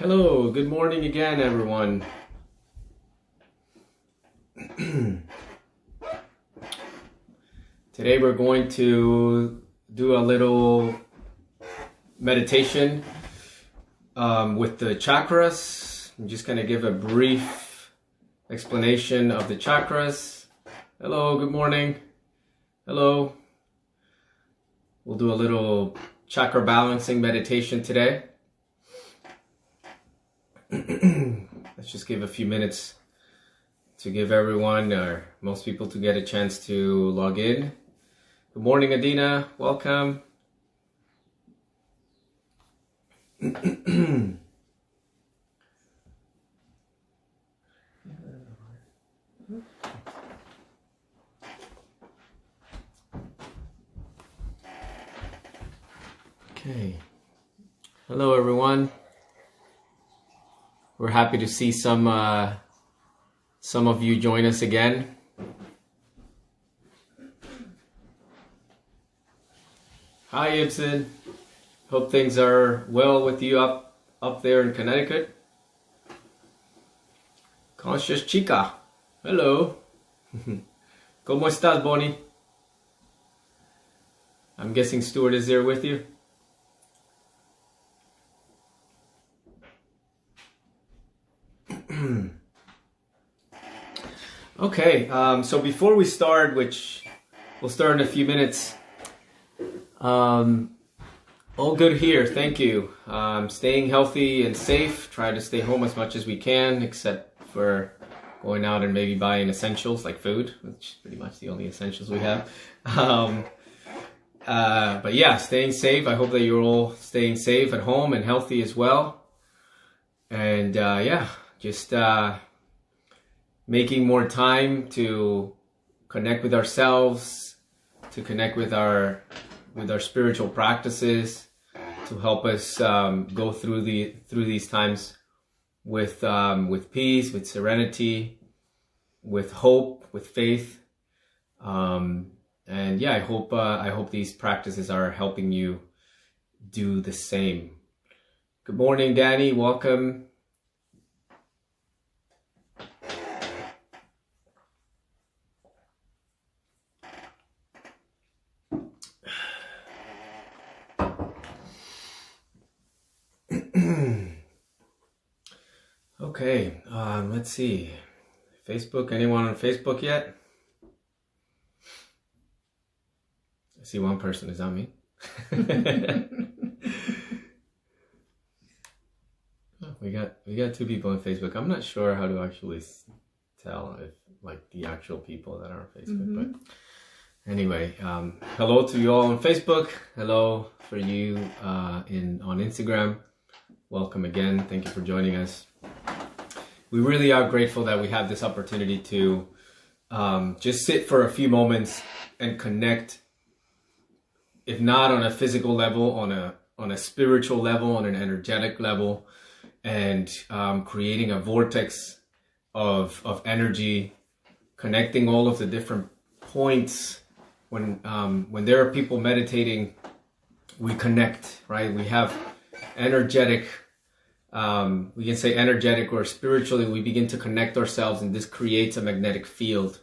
Hello, good morning again, everyone. Today we're going to do a little meditation with the chakras. I'm just going to give a brief explanation of the chakras. Hello, good morning. Hello. We'll do a little chakra balancing meditation today. Let's just give a few minutes to give everyone or most people to get a chance to log in. Good morning, Adina. Welcome. Okay. Hello, everyone. We're happy to see some of you join us again. Hi, Ibsen. Hope things are well with you up there in Connecticut. Conscious Chica. Hello. ¿Cómo estás, Bonnie? I'm guessing Stuart is there with you. Okay, so before we start, which we'll start in a few minutes, all good here, thank you. Staying healthy and safe, try to stay home as much as we can, except for going out and maybe buying essentials like food, which is pretty much the only essentials we have. But yeah, staying safe. I hope that you're all staying safe at home and healthy as well. And yeah, just making more time to connect with ourselves, to connect with our spiritual practices, to help us go through these times with peace, with serenity, with hope, with faith, and yeah, I hope these practices are helping you do the same. Good morning, Danny. Welcome. Okay, let's see. Facebook, anyone on Facebook yet? I see one person, is that me? Oh, we got two people on Facebook. I'm not sure how to actually tell if like the actual people that are on Facebook, but anyway, hello to you all on Facebook. Hello for you on Instagram. Welcome again. Thank you for joining us. We really are grateful that we have this opportunity to just sit for a few moments and connect, if not on a physical level, on a spiritual level, on an energetic level, and creating a vortex of energy, connecting all of the different points. When there are people meditating, we connect, right? We have energetic, we can say energetic or spiritually, we begin to connect ourselves, and this creates a magnetic field.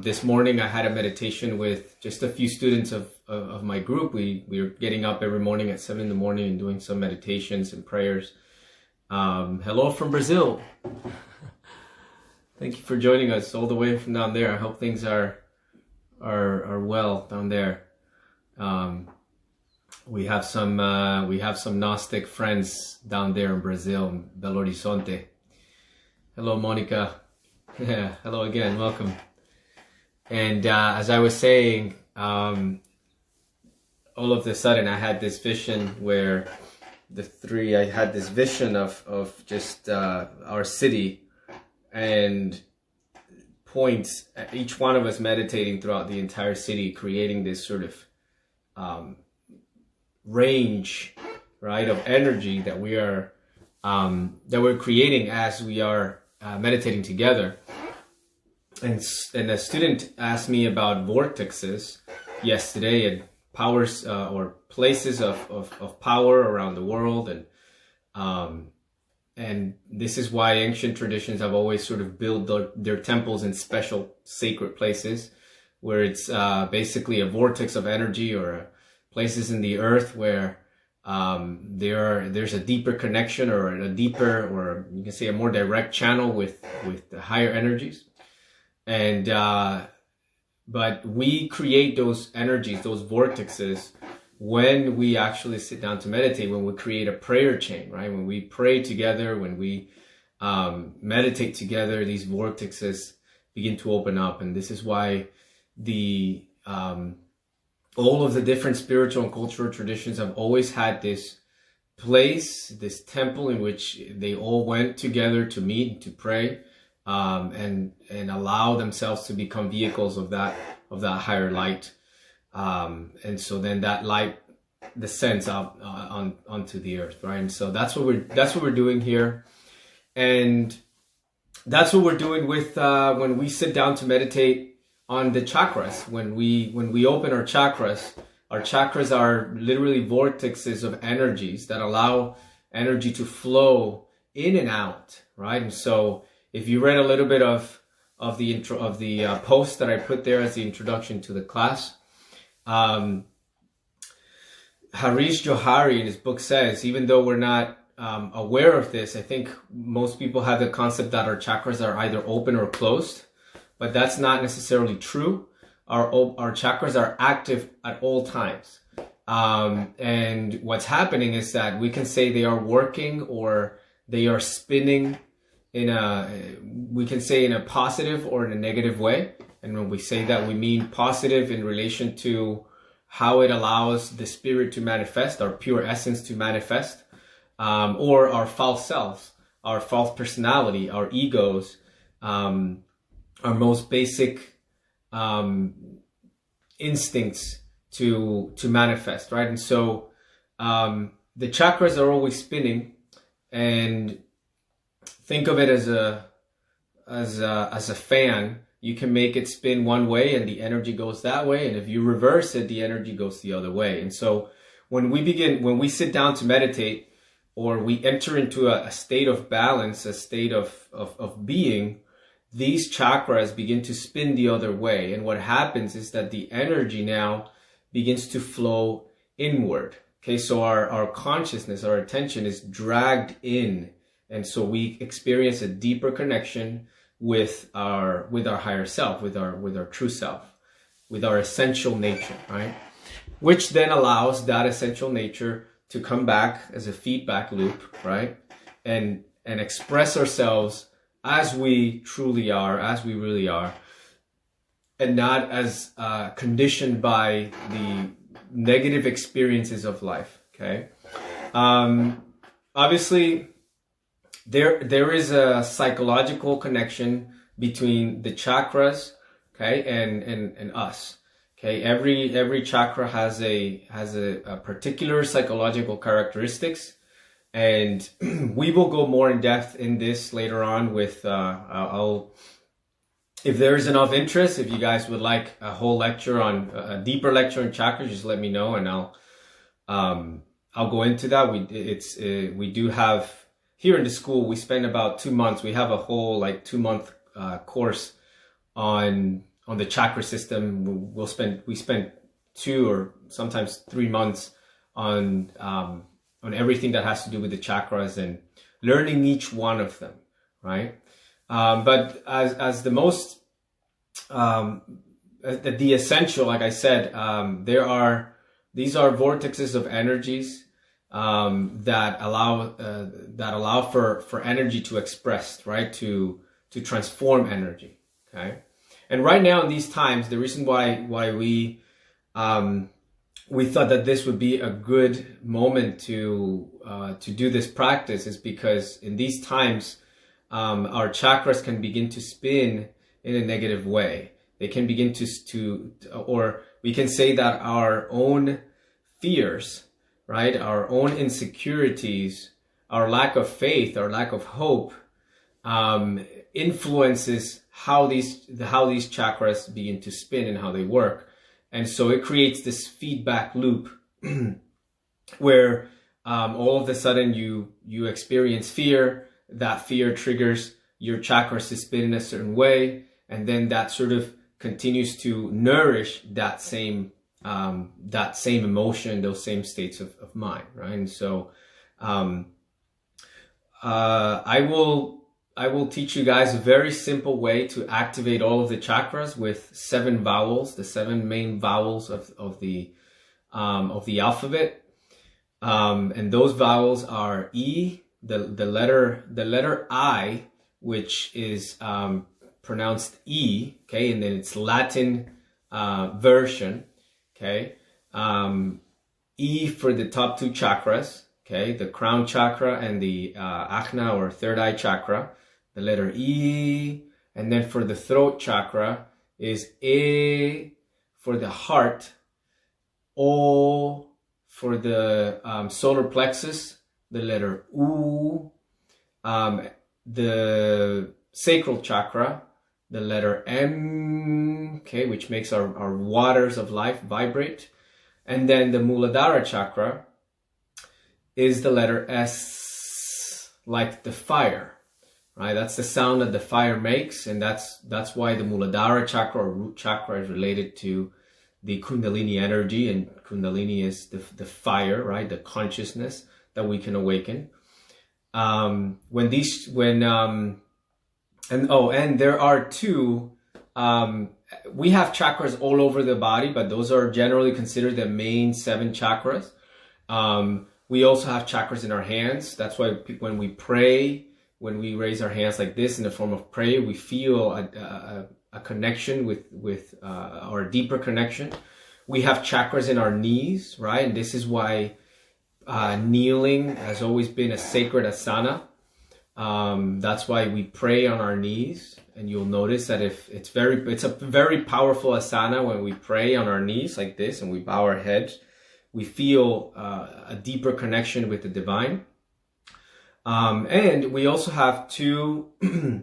This morning I had a meditation with just a few students of my group. We were getting up every morning at 7 a.m. and doing some meditations and prayers. Hello from Brazil. Thank you for joining us all the way from down there. I hope things are well down there. We have some Gnostic friends down there in Brazil, in Belo Horizonte. Hello, Monica. Yeah, hello again. Welcome. And as I was saying, all of a sudden I had this vision where I had this vision of just our city and points, each one of us meditating throughout the entire city, creating this sort of range, right, of energy that we're creating as we are meditating together. And a student asked me about vortexes yesterday and powers or places of power around the world, and and this is why ancient traditions have always sort of built their temples in special sacred places, where it's basically a vortex of energy, or places in the earth where there's a deeper connection, or a deeper, or you can say a more direct channel with the higher energies. And but we create those energies, those vortexes, when we actually sit down to meditate, when we create a prayer chain, right? When we pray together, when we meditate together, these vortexes begin to open up. And this is why the all of the different spiritual and cultural traditions have always had this place, this temple in which they all went together to meet and to pray, and allow themselves to become vehicles of that higher light. And so then that light descends out onto the earth, right? And so that's what we're doing here, and that's what we're doing with when we sit down to meditate on the chakras. When we open our chakras are literally vortexes of energies that allow energy to flow in and out, right? And so if you read a little bit of the post that I put there as the introduction to the class, Harish Johari in his book says, even though we're not aware of this, I think most people have the concept that our chakras are either open or closed, but that's not necessarily true. Our chakras are active at all times. And what's happening is that we can say they are working, or they are spinning we can say in a positive or in a negative way. And when we say that, we mean positive in relation to how it allows the spirit to manifest, our pure essence to manifest, or our false selves, our false personality, our egos, our most basic instincts to manifest, right? And so the chakras are always spinning, and think of it as a fan. You can make it spin one way and the energy goes that way, and if you reverse it, the energy goes the other way. And so when we sit down to meditate, or we enter into a state of balance, a state of being, these chakras begin to spin the other way. And what happens is that the energy now begins to flow inward. Okay, so our consciousness, our attention is dragged in. And so we experience a deeper connection with our higher self, with our true self, with our essential nature, right? Which then allows that essential nature to come back as a feedback loop, right? And express ourselves as we truly are, as we really are, and not as conditioned by the negative experiences of life, okay? Obviously, there is a psychological connection between the chakras, okay, and us. Okay, every chakra has a particular psychological characteristics, and we will go more in depth in this later on with if there is enough interest, if you guys would like a whole lecture on a deeper lecture on chakras, just let me know, and I'll go into that. We do have here in the school, we spend about 2 months. We have a whole 2-month course on the chakra system. We spend 2 or sometimes 3 months on everything that has to do with the chakras and learning each one of them, right? But as the most the essential, like I said, these are vortexes of energies that allow for energy to express, right? To transform energy, okay? And right now in these times, the reason why we thought that this would be a good moment to do this practice is because in these times, our chakras can begin to spin in a negative way. They can begin or we can say that our own fears, right? Our own insecurities, our lack of faith, our lack of hope, influences how these chakras begin to spin and how they work. And so it creates this feedback loop where all of a sudden you experience fear, that fear triggers your chakras to spin in a certain way, and then that sort of continues to nourish that same emotion, those same states of mind, right? And so I will teach you guys a very simple way to activate all of the chakras with 7 vowels, the 7 main vowels of the alphabet. And those vowels are E, the letter I, which is pronounced E, okay, and then it's Latin version, okay. E for the top 2 chakras, okay, the crown chakra and the ajna or third eye chakra, the letter E. And then for the throat chakra is E for the heart, O for the solar plexus, the letter U. The sacral chakra, the letter M, okay, which makes our waters of life vibrate. And then the Muladhara chakra is the letter S, like the fire, right? That's the sound that the fire makes, and that's why the Muladhara chakra or root chakra is related to the Kundalini energy, and Kundalini is the fire, right? The consciousness that we can awaken. And there are 2. We have chakras all over the body, but those are generally considered the main 7 chakras. We also have chakras in our hands. That's why when we pray, when we raise our hands like this in the form of prayer, we feel a connection with our deeper connection. We have chakras in our knees, right? And this is why kneeling has always been a sacred asana. That's why we pray on our knees, and you'll notice that it's a very powerful asana when we pray on our knees like this and we bow our heads. We feel a deeper connection with the divine. And we also have 2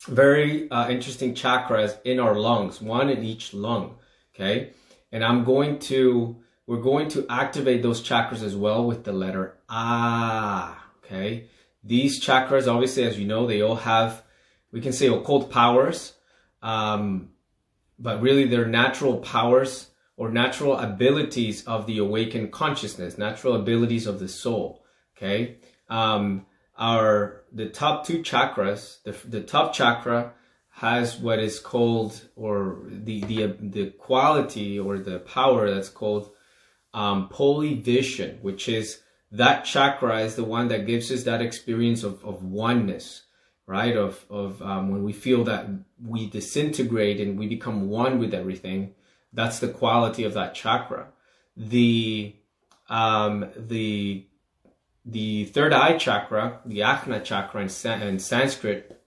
very interesting chakras in our lungs, 1 in each lung, okay? And we're going to activate those chakras as well with the letter A, okay? These chakras, obviously, as you know, they all have, we can say, occult powers, but really they're natural powers or natural abilities of the awakened consciousness, natural abilities of the soul, okay? The top 2 chakras, the top chakra has what is called, or the quality or the power that's called polyvision, which is, that chakra is the one that gives us that experience of oneness, right? Of when we feel that we disintegrate and we become one with everything. That's the quality of that chakra. The third eye chakra, the ajna chakra in Sanskrit,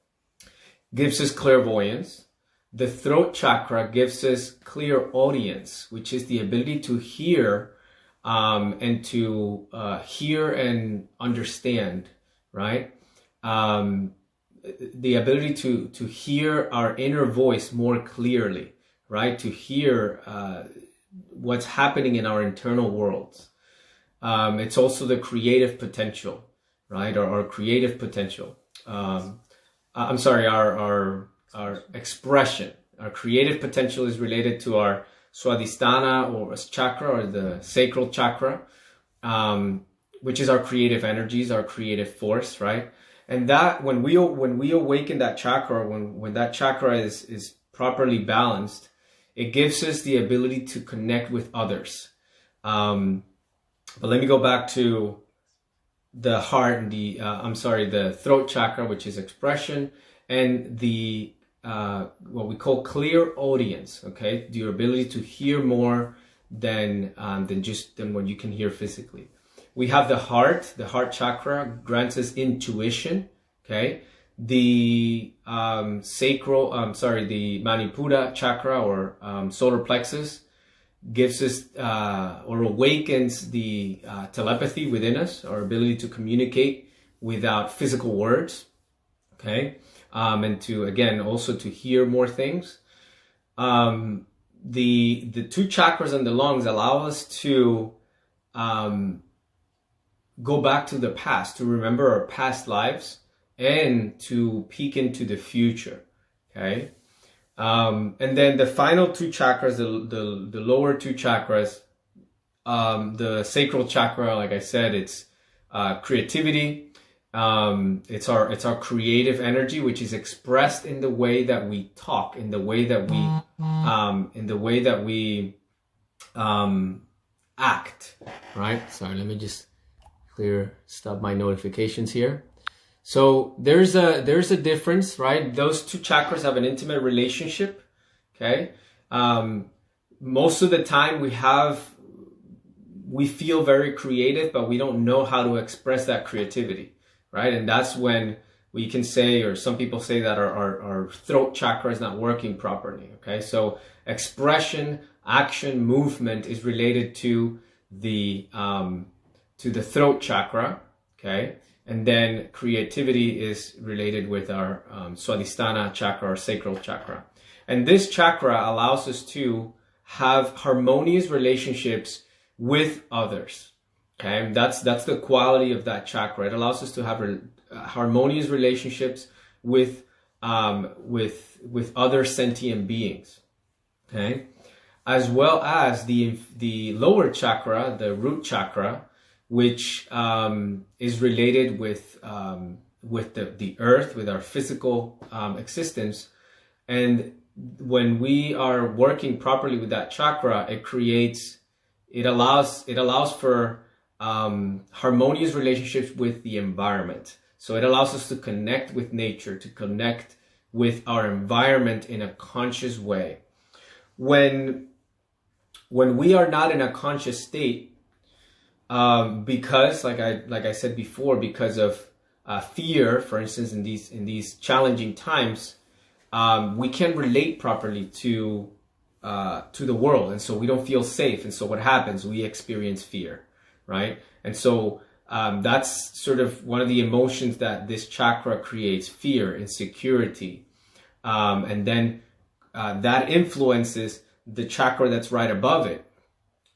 gives us clairvoyance. The throat chakra gives us clairaudience, which is the ability to hear and to hear and understand, right? The ability to hear our inner voice more clearly, right? To hear what's happening in our internal worlds. It's also the creative potential, right? Our creative potential. I'm sorry, our expression. Our creative potential is related to our Swadhisthana or chakra, or the sacral chakra, which is our creative energies, our creative force, right? And that when we awaken that chakra, when that chakra is properly balanced, it gives us the ability to connect with others. But let me go back to the heart and the throat chakra, which is expression, and the what we call clairaudience, okay? Your ability to hear more than what you can hear physically. We have the heart chakra grants us intuition, okay? The the Manipura chakra or solar plexus gives us or awakens the telepathy within us, our ability to communicate without physical words, okay? And to, again, also to hear more things. The 2 chakras in the lungs allow us to go back to the past, to remember our past lives, and to peek into the future. Okay. And then the final two chakras, the lower two chakras, the sacral chakra, like I said, it's creativity. It's our creative energy, which is expressed in the way that we talk, in the way that we act, right? Sorry, let me just stop my notifications here. So there's a difference, right? Those two chakras have an intimate relationship. Okay. Most of the time we feel very creative, but we don't know how to express that creativity, right? And that's when we can say, or some people say, that our throat chakra is not working properly. Okay. So expression, action, movement is related to the throat chakra. Okay. And then creativity is related with our Swadhisthana chakra or sacral chakra. And this chakra allows us to have harmonious relationships with others. Okay, and that's the quality of that chakra. It allows us to have harmonious relationships with other sentient beings. Okay, as well as the lower chakra, the root chakra, which is related with the earth, with our physical existence. And when we are working properly with that chakra, it allows for harmonious relationships with the environment. So it allows us to connect with nature, to connect with our environment in a conscious way. When we are not in a conscious state, because like I said before, because of fear, for instance, in these challenging times, we can't relate properly to the world, and so we don't feel safe. And so what happens? We experience fear, right? And so that's sort of one of the emotions that this chakra creates: fear, insecurity, and then that influences the chakra that's right above it,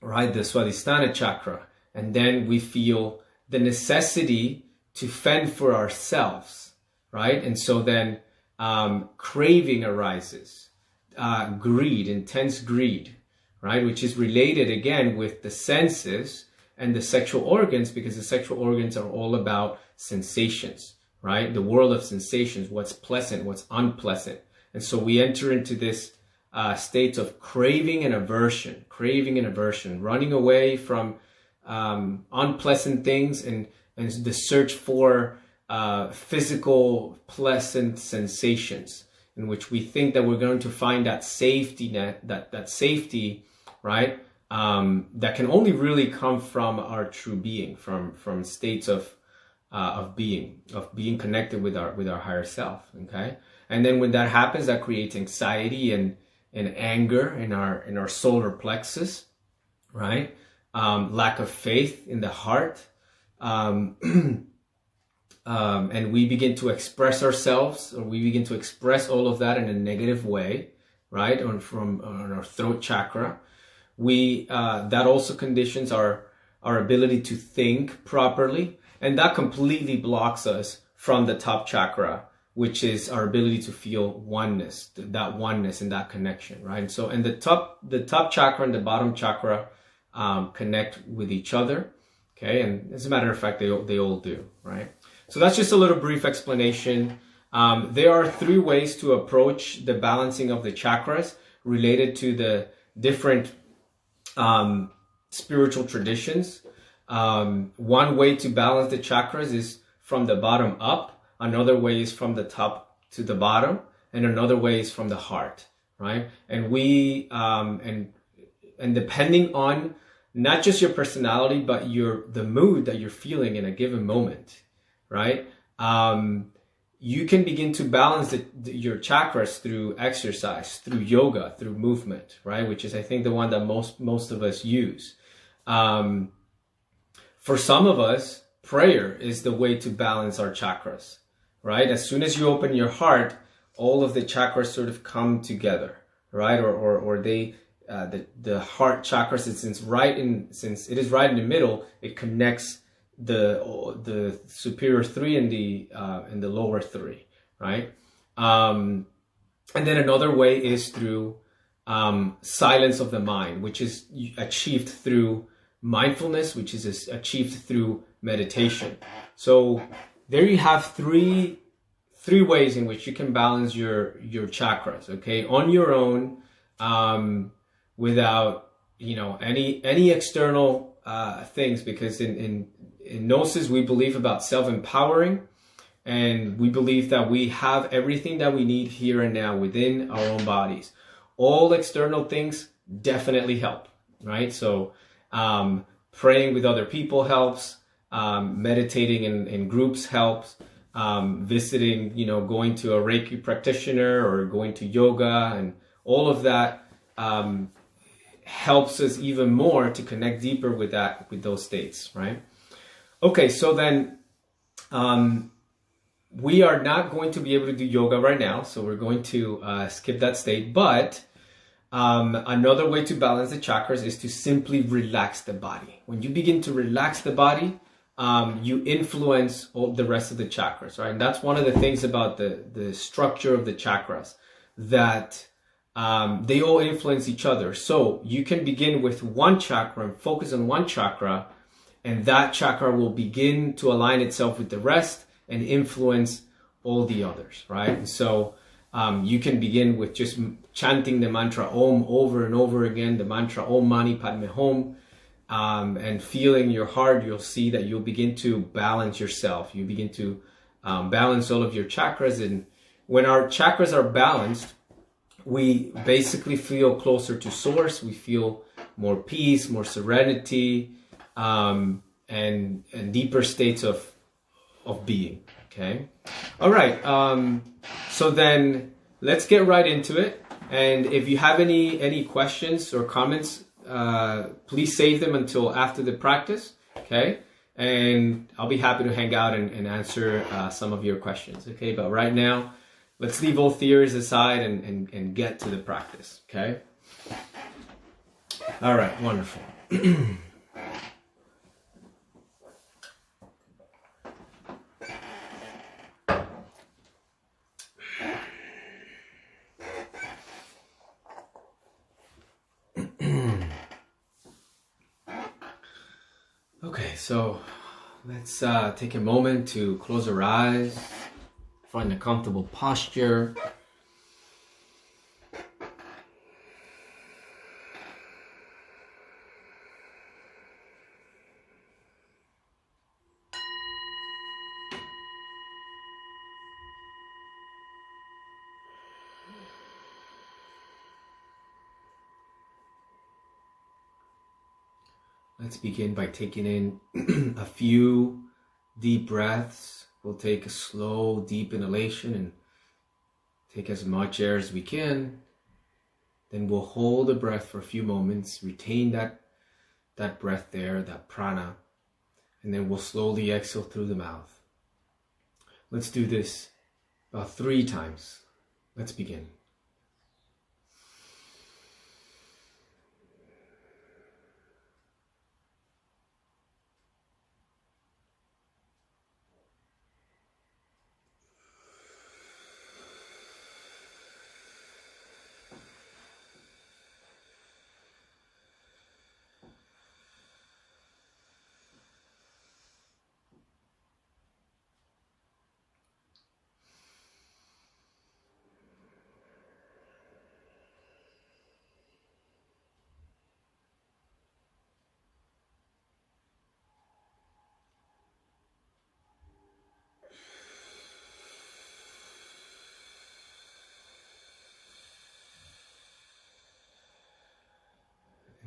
right? The Swadhisthana chakra. And then we feel the necessity to fend for ourselves, right? And so then craving arises, greed, intense greed, right? Which is related again with the senses and the sexual organs, because the sexual organs are all about sensations, right? The world of sensations, what's pleasant, what's unpleasant. And so we enter into this state of craving and aversion, running away from unpleasant things and the search for physical pleasant sensations, in which we think that we're going to find that safety net, that safety, right? That can only really come from our true being, from states of being connected with our higher self. Okay, and then when that happens, that creates anxiety and anger in our solar plexus, right? Lack of faith in the heart, and we begin to express ourselves, or we begin to express all of that in a negative way, right? On our throat chakra. That also conditions our ability to think properly, and that completely blocks us from the top chakra, which is our ability to feel oneness and that connection, right? So, and the top chakra and the bottom chakra connect with each other, okay? And as a matter of fact, they all do, right? So that's just a little brief explanation. There are 3 ways to approach the balancing of the chakras related to the different spiritual traditions. One way to balance the chakras is from the bottom up. Another way is from the top to the bottom, and another way is from the heart, right? And we and depending on not just your personality, but the mood that you're feeling in a given moment, right? You can begin to balance your chakras through exercise, through yoga, through movement, right? Which is, I think, the one that most of us use. For some of us, prayer is the way to balance our chakras, right? As soon as you open your heart, all of the chakras sort of come together, right? Or they, the heart chakra, since it is right in the middle, it connects the superior three and the lower three, right? And then another way is through silence of the mind, which is achieved through mindfulness, which is achieved through meditation. So there you have three ways in which you can balance your chakras, okay, on your own, without any external things, because in Gnosis we believe about self-empowering, and we believe that we have everything that we need here and now within our own bodies. All external things definitely help, right? So praying with other people helps, meditating in groups helps, visiting, going to a Reiki practitioner or going to yoga, and all of that helps us even more to connect deeper with those states, right? Okay, so then we are not going to be able to do yoga right now, so we're going to skip that state. But another way to balance the chakras is to simply relax the body. When you begin to relax the body, you influence all the rest of the chakras, right? And that's one of the things about the structure of the chakras, that they all influence each other. So you can begin with one chakra and focus on one chakra, and that chakra will begin to align itself with the rest and influence all the others, right? And so you can begin with just chanting the mantra Om over and over again, the mantra Om Mani Padme Hum, and feeling your heart. You'll see that you'll begin to balance yourself. You begin to balance all of your chakras. And when our chakras are balanced, we basically feel closer to source. We feel more peace, more serenity, and deeper states of being. Okay. All right. So then let's get right into it. And if you have any questions or comments, please save them until after the practice. Okay. And I'll be happy to hang out and answer some of your questions. Okay. But right now, let's leave all theories aside and get to the practice. Okay. All right. Wonderful. Okay, so let's take a moment to close our eyes, find a comfortable posture. Let's begin by taking in a few deep breaths. We'll take a slow, deep inhalation and take as much air as we can. Then we'll hold the breath for a few moments, retain that breath there, that prana, and then we'll slowly exhale through the mouth. Let's do this about 3 times. Let's begin.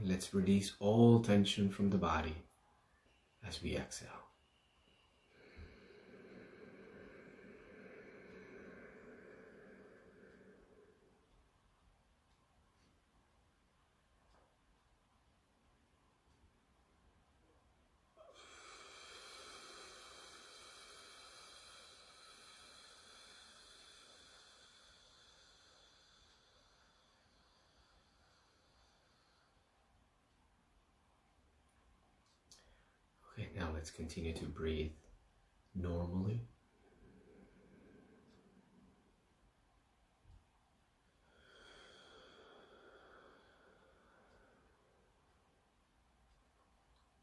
And let's release all tension from the body as we exhale. Okay, Now let's continue to breathe normally.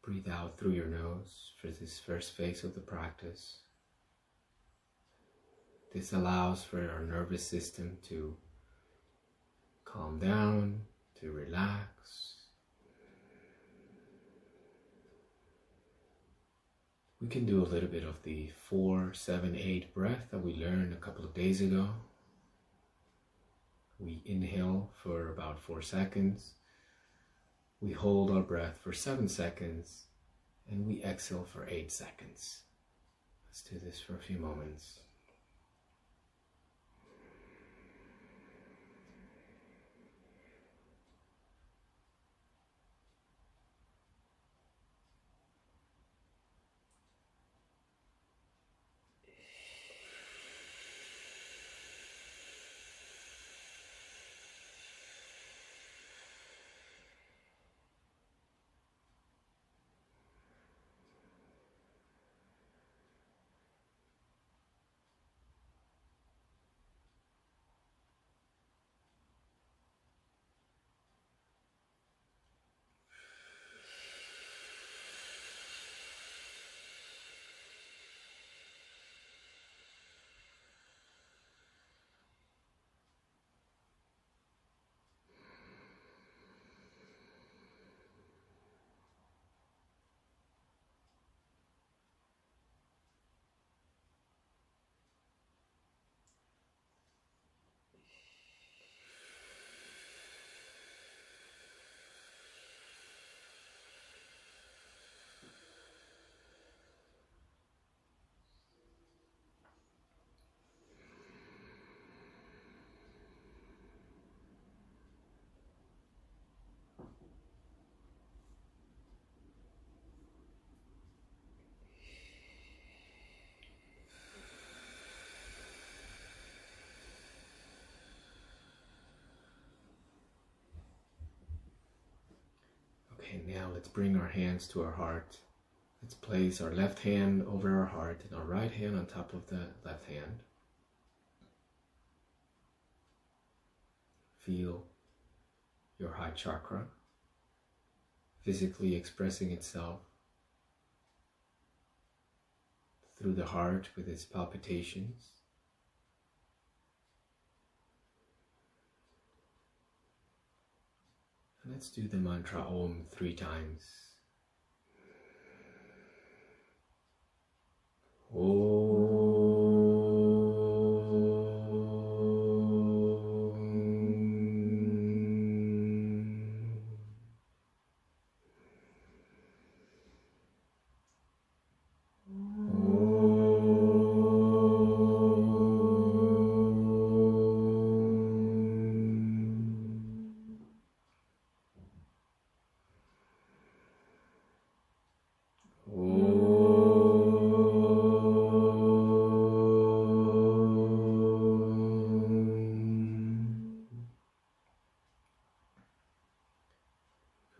Breathe out through your nose for this first phase of the practice. This allows for our nervous system to calm down, to relax. We can do a little bit of the 4-7-8 breath that we learned a couple of days ago. We inhale for about 4 seconds. We hold our breath for 7 seconds, and we exhale for 8 seconds. Let's do this for a few moments. Okay, now let's bring our hands to our heart. Let's place our left hand over our heart and our right hand on top of the left hand. Feel your heart chakra physically expressing itself through the heart with its palpitations. And let's do the mantra Om 3 times.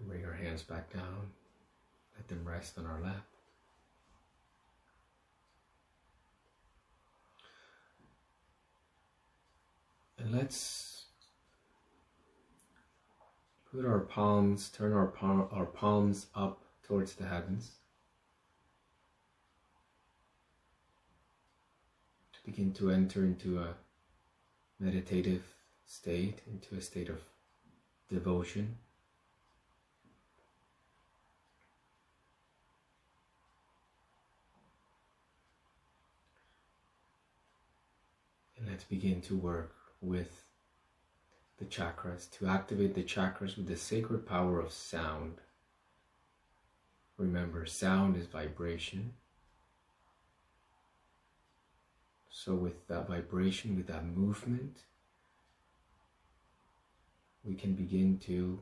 Bring our hands back down. Let them rest on our lap. And let's put our palms, turn our palms up towards the heavens. To begin to enter into a meditative state, into a state of devotion. And let's begin to work with the chakras, to activate the chakras with the sacred power of sound. Remember, sound is vibration. So with that vibration, with that movement, we can begin to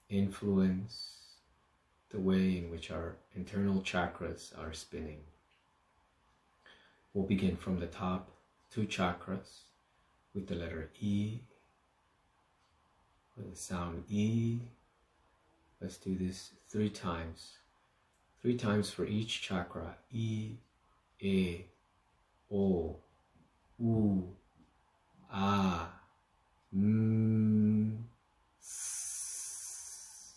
influence the way in which our internal chakras are spinning. We'll begin from the top 2 chakras with the letter E, with the sound E. Let's do this 3 times. 3 times for each chakra. I, E, O, U, A, M, S.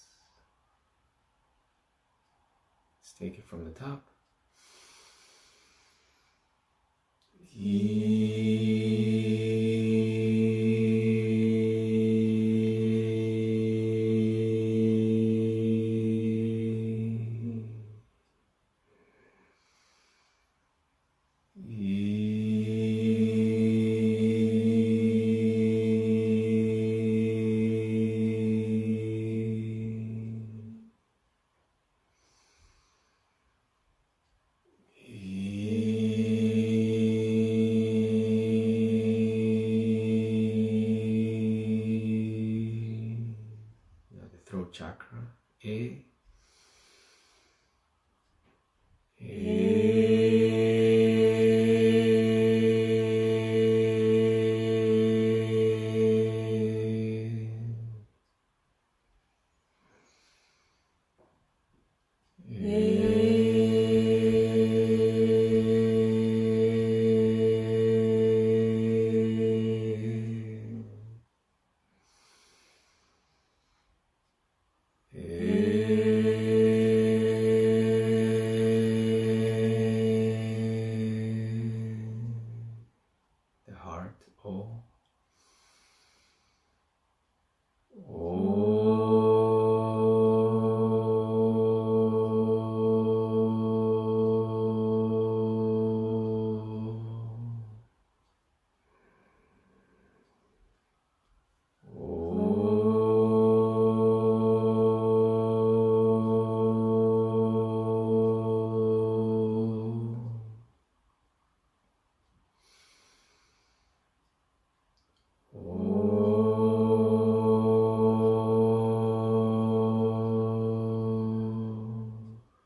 Let's take it from the top. Chakra, E,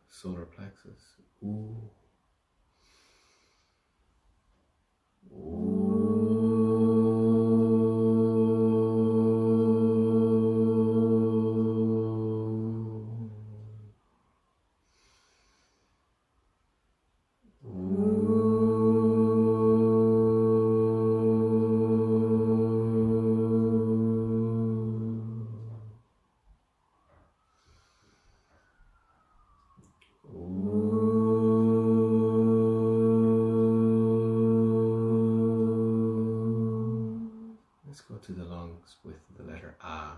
solar plexus, U, Let's go to the lungs with the letter A.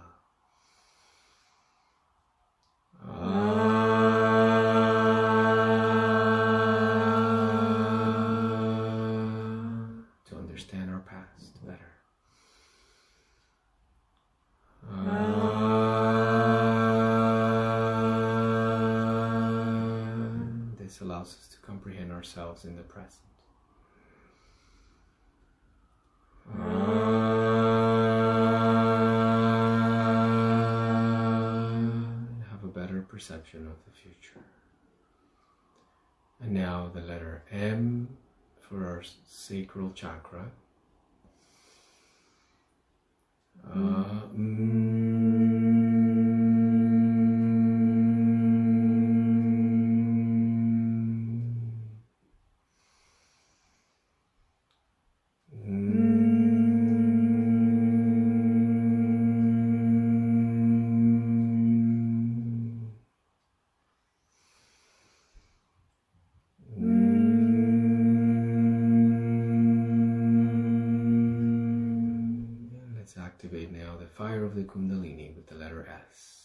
To understand our past better. This allows us to comprehend ourselves in the present. Perception of the future. And now the letter M for our sacral chakra. Activate now the fire of the Kundalini with the letter S.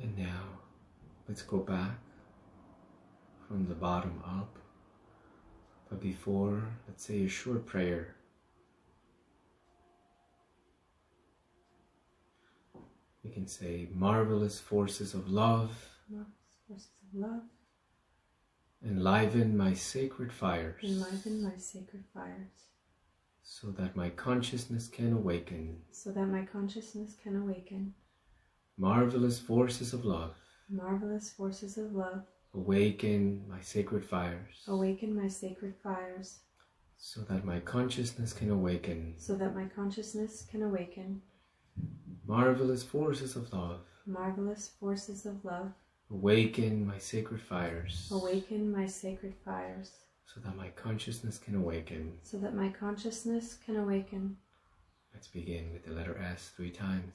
And now, let's go back from the bottom up. But before, let's say a short prayer We can say marvelous forces of love. Marvelous forces of love. Enliven my sacred fires. Enliven my sacred fires. So that my consciousness can awaken. So that my consciousness can awaken. Marvelous forces of love. Marvelous forces of love. Awaken my sacred fires. Awaken my sacred fires. So that my consciousness can awaken. So that my consciousness can awaken. Marvelous forces of love. Marvelous forces of love. Awaken my sacred fires. Awaken my sacred fires. So that my consciousness can awaken. So that my consciousness can awaken. Let's begin with the letter S 3 times.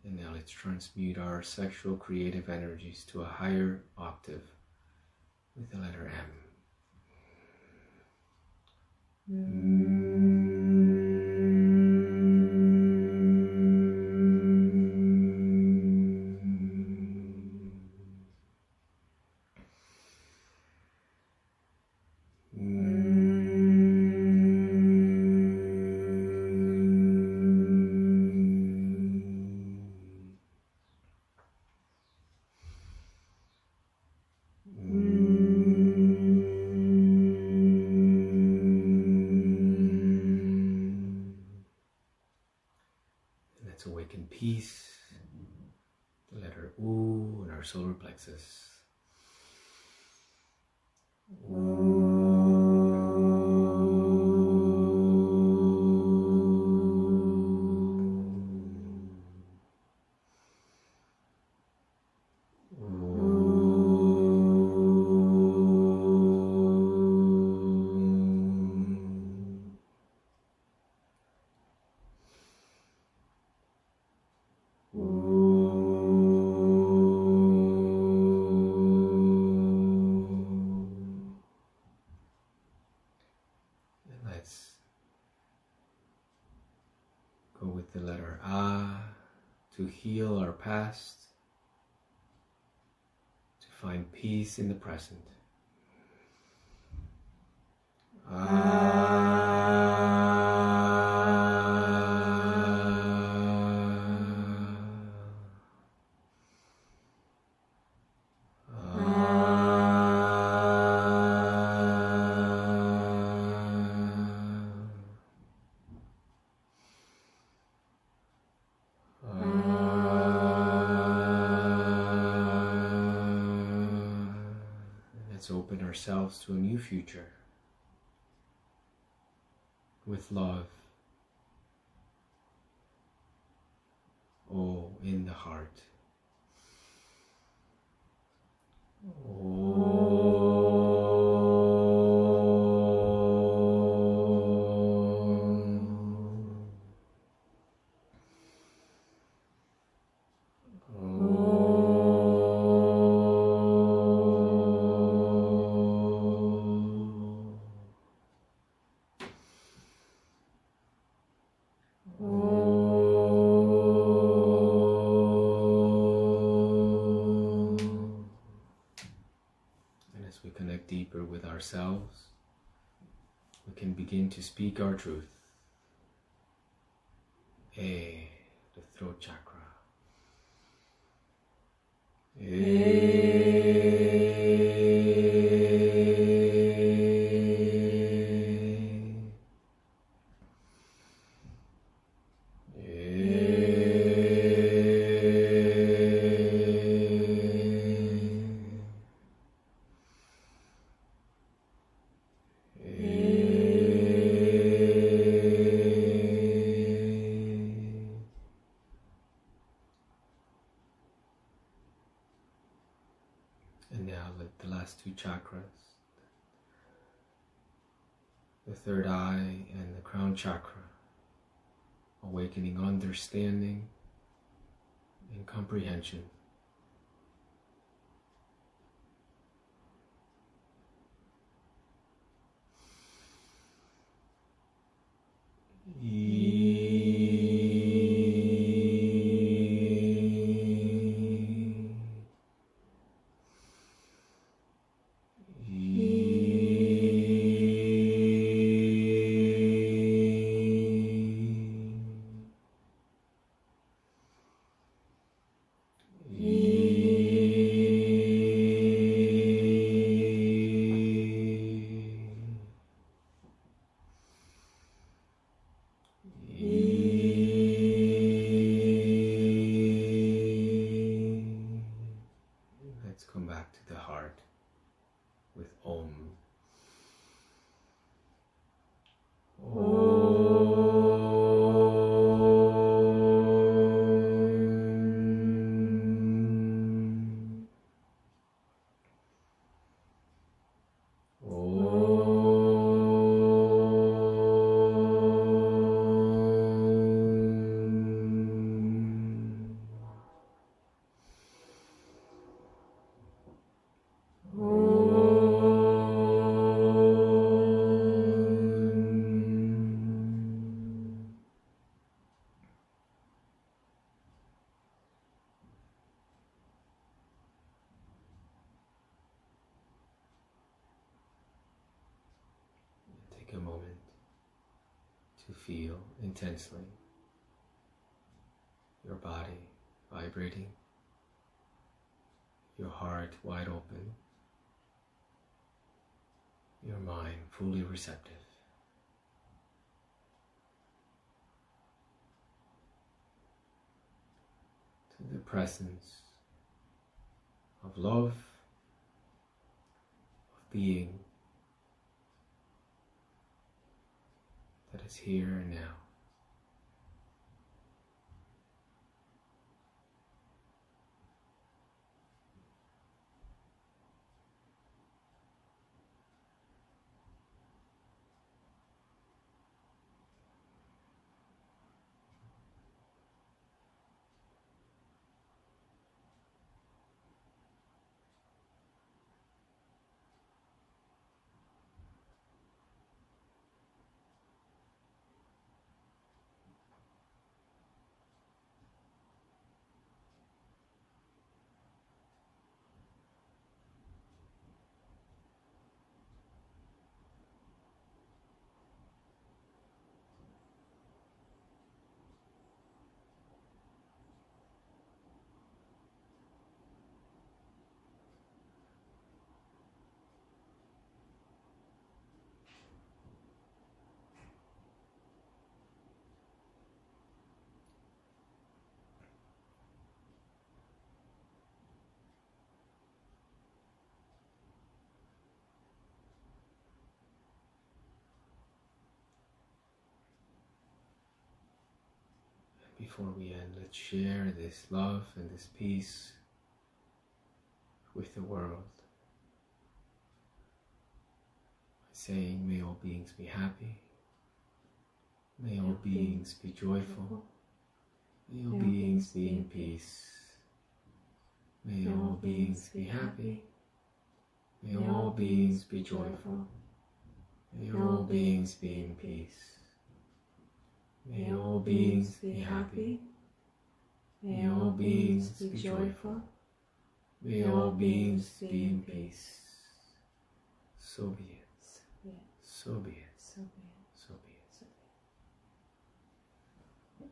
And now let's transmute our sexual creative energies to a higher octave with the letter M. Let's awaken peace, the letter U in our solar plexus. Let's go with the letter A to heal our past, to find peace in the present. Let's open ourselves to a new future with love. Oh, in the heart. We connect deeper with ourselves, we can begin to speak our truth. A, the throat chakra. And the third eye and the crown chakra, awakening understanding and comprehension. Let's come back to the heart with Om. Take a moment to feel intensely your body vibrating, your heart wide open, your mind fully receptive. To the presence of love, of being, that is here and now. Before we end, let's share this love and this peace with the world. Saying, may all beings be happy, may all beings be joyful, may all beings be in peace, may all beings be happy, may all beings be joyful, may all beings be in peace. May all beings be happy, may all beings be joyful, may all beings be in peace. So be it, so be it, so be it, so be it, so be it.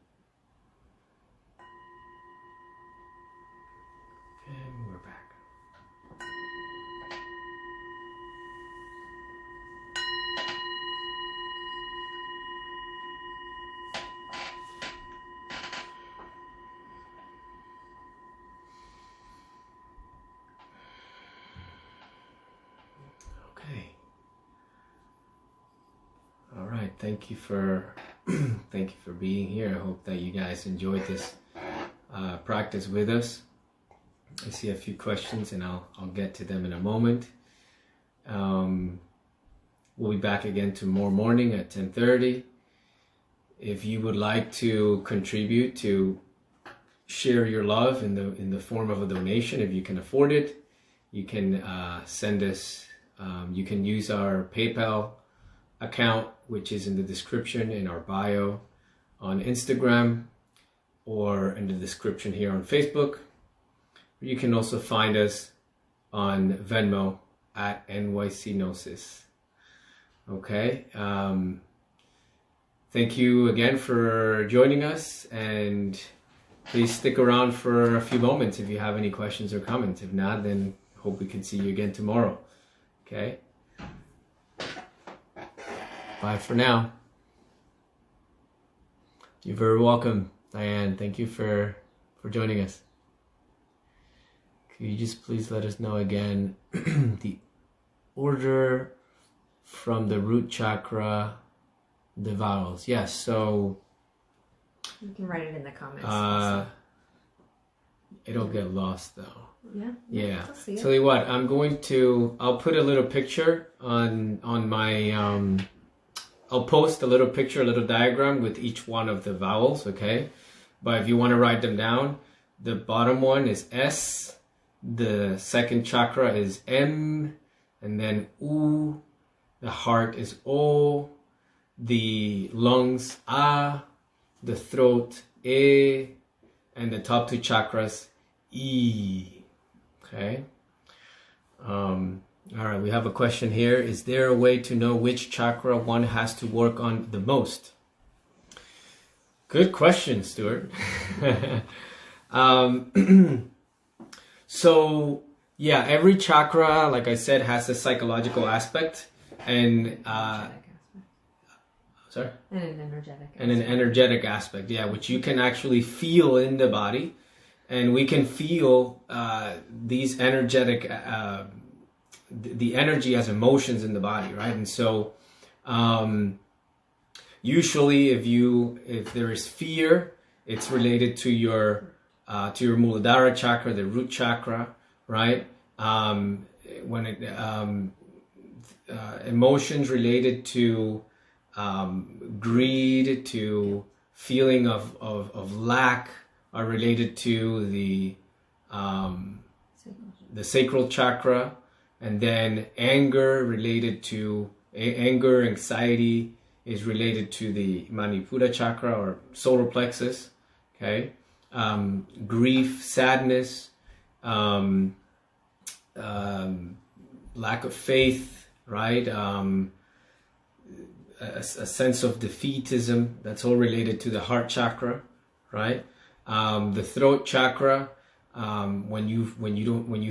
And we're back. Thank you for being here. I hope that you guys enjoyed this practice with us. I see a few questions and I'll get to them in a moment. We'll be back again tomorrow morning at 10:30. If you would like to contribute to share your love in the form of a donation, if you can afford it, you can send us. You can use our PayPal account, which is in the description in our bio on Instagram, or in the description here on Facebook. You can also find us on Venmo at NYC Gnosis. Okay. Thank you again for joining us, and please stick around for a few moments if you have any questions or comments. If not, then hope we can see you again tomorrow. Okay? Bye for now. You're very welcome, Diane. Thank you for joining us. Could you just please let us know again the order from the root chakra, the vowels? Yes, so you can write it in the comments. It'll get lost though. Yeah. Tell you what, I'll put a little picture on my I'll post a little picture, a little diagram with each one of the vowels, okay? But if you want to write them down, the bottom one is S, the second chakra is M, and then U, the heart is O, the lungs A, the throat E, and the top two chakras E. Okay. All right, we have a question here. Is there a way to know which chakra one has to work on the most? Good question, Stuart. So yeah, every chakra, like I said, has a psychological aspect, and sorry? And an energetic aspect. And an energetic aspect, yeah, which you can actually feel in the body. And we can feel these energetic, the energy as emotions in the body, right? And so usually if there is fear, it's related to your Muladhara chakra, the root chakra, right? When emotions related to greed, to feeling of lack, are related to the sacral chakra, and then anger, anxiety is related to the Manipura chakra or solar plexus. Okay, grief, sadness, lack of faith, right? A sense of defeatism, that's all related to the heart chakra, right? The throat chakra, when you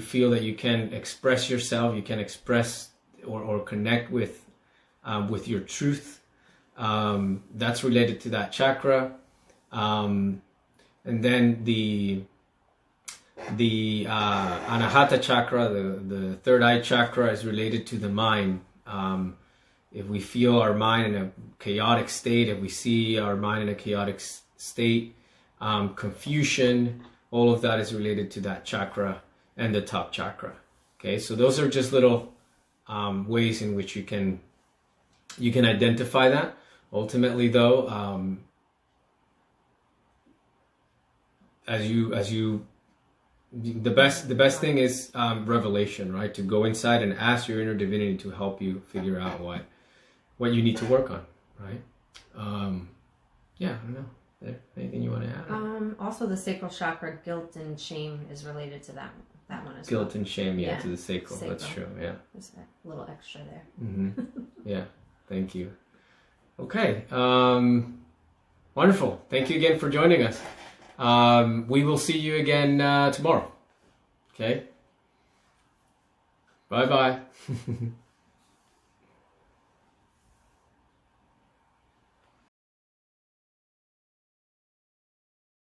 feel that you can express yourself, you can express or connect with your truth, that's related to that chakra. And then the Anahata chakra, the third eye chakra, is related to the mind. If we feel our mind in a chaotic state, if we see our mind in a chaotic state, confusion, all of that is related to that chakra and the top chakra. Okay, so those are just little ways in which you can identify that. Ultimately, though, the best thing is revelation, right? To go inside and ask your inner divinity to help you figure out what you need to work on, right? Yeah, I don't know. Anything you want to add? Also, the sacral chakra, guilt and shame is related to that one as well. Guilt and shame, yeah, to the sacral. That's true, yeah. There's a little extra there. Mm-hmm. Yeah, thank you. Okay, wonderful. Thank you again for joining us. We will see you again tomorrow. Okay? Bye-bye.